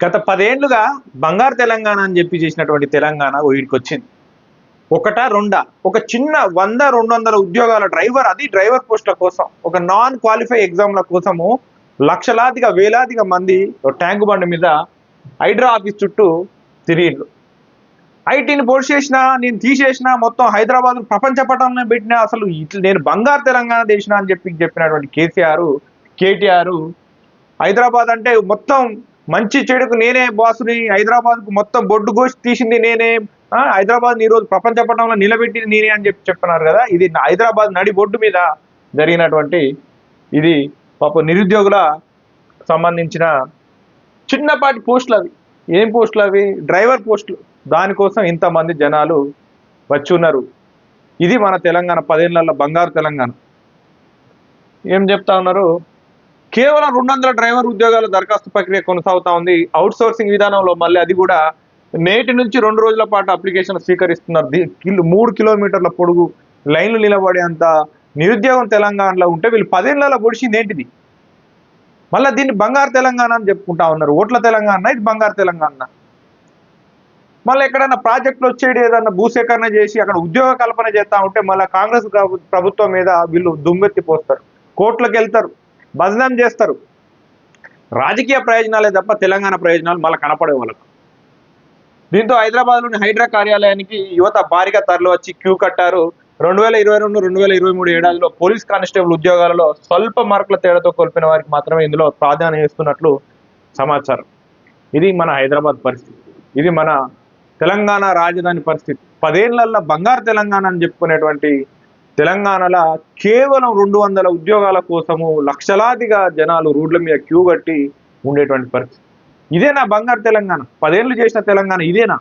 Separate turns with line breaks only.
గత 10 ఏళ్లుగా బంగారు తెలంగాణ అని చెప్పి చేసినటువంటి తెలంగాణ వీడికొచ్చింది. ఒకటా రెండా? ఒక చిన్న 100, 200 ఉద్యోగాల డ్రైవర్, అది డ్రైవర్ పోస్టుల కోసం, ఒక నాన్ క్వాలిఫై ఎగ్జామ్ల కోసము లక్షలాదిగా, వేలాదిగా మంది ట్యాంక్ బండ్ మీద హైడ్రా ఆఫీస్ చుట్టూ తిరిగిండ్రు. ఐటీని పొడిచేసినా, నేను తీసేసినా, మొత్తం హైదరాబాద్ ప్రపంచ పటంలో పెట్టినా, అసలు ఇట్లా నేను బంగారు తెలంగాణ చేసినా అని చెప్పినటువంటి కేటీఆర్ హైదరాబాద్ అంటే మొత్తం మంచి చెడుకు నేనే బాసుని, హైదరాబాద్కు మొత్తం బొడ్డు గోసి తీసింది నేనే, హైదరాబాద్ ఈ రోజు ప్రపంచ పటంలో నిలబెట్టింది నేనే అని చెప్తున్నారు కదా. ఇది హైదరాబాద్ నడి బొడ్డు మీద జరిగినటువంటి ఇది పాప నిరుద్యోగుల సంబంధించిన చిన్నపాటి పోస్టులు. అవి ఏం పోస్టులు? అవి డ్రైవర్ పోస్టులు. దానికోసం ఇంతమంది జనాలు వచ్చి ఉన్నారు. ఇది మన తెలంగాణ 10 ఏళ్ల బంగారు తెలంగాణ. ఏం చెప్తా ఉన్నారు? కేవలం 200 డ్రైవర్ ఉద్యోగాల దరఖాస్తు ప్రక్రియ కొనసాగుతా ఉంది. అవుట్ సోర్సింగ్ విధానంలో మళ్ళీ అది కూడా నేటి నుంచి 2 రోజుల పాటు అప్లికేషన్ స్వీకరిస్తున్నారు. 3 కిలోమీటర్ల పొడుగు లైన్లు నిలబడేంత నిరుద్యోగం తెలంగాణలో ఉంటే వీళ్ళు 10 ఏళ్లలో పొడిచింది ఏంటిది? మళ్ళీ దీన్ని బంగారు తెలంగాణ అని చెప్పుకుంటా ఉన్నారు. ఓట్ల తెలంగాణ, ఇది బంగారు తెలంగాణ. మళ్ళీ ఎక్కడైనా ప్రాజెక్టులు వచ్చేది, ఏదన్నా భూసేకరణ చేసి అక్కడ ఉద్యోగ కల్పన చేస్తా ఉంటే మళ్ళీ కాంగ్రెస్ ప్రభుత్వం మీద వీళ్ళు దుమ్మెత్తి పోస్తారు, కోర్టులకు వెళ్తారు, బదనాం చేస్తారు. రాజకీయ ప్రయోజనాలే తప్ప తెలంగాణ ప్రయోజనాలు మళ్ళీ కనపడే వాళ్ళకు. దీంతో హైదరాబాద్లోని హైడ్రా కార్యాలయానికి యువత భారీగా తరలి వచ్చి క్యూ కట్టారు. 2022-2023 ఏడాదిలో పోలీస్ కానిస్టేబుల్ ఉద్యోగాలలో స్వల్ప మార్కుల తేడాతో కోల్పోయిన వారికి మాత్రమే ఇందులో ప్రాధాన్యం ఇస్తున్నట్లు సమాచారం. ఇది మన హైదరాబాద్ పరిస్థితి. ఇది మన తెలంగాణ రాజధాని పరిస్థితి. 10 ఏళ్లలో బంగారు తెలంగాణ అని చెప్పుకునేటువంటి తెలంగాణలో కేవలం 200 ఉద్యోగాల కోసము లక్షలాదిగా జనాలు రోడ్ల మీద క్యూ కట్టి ఉండేటువంటి పరిస్థితి. ఇదేనా బంగారు తెలంగాణ? 10 ఏళ్ళు చేసిన తెలంగాణ ఇదేనా?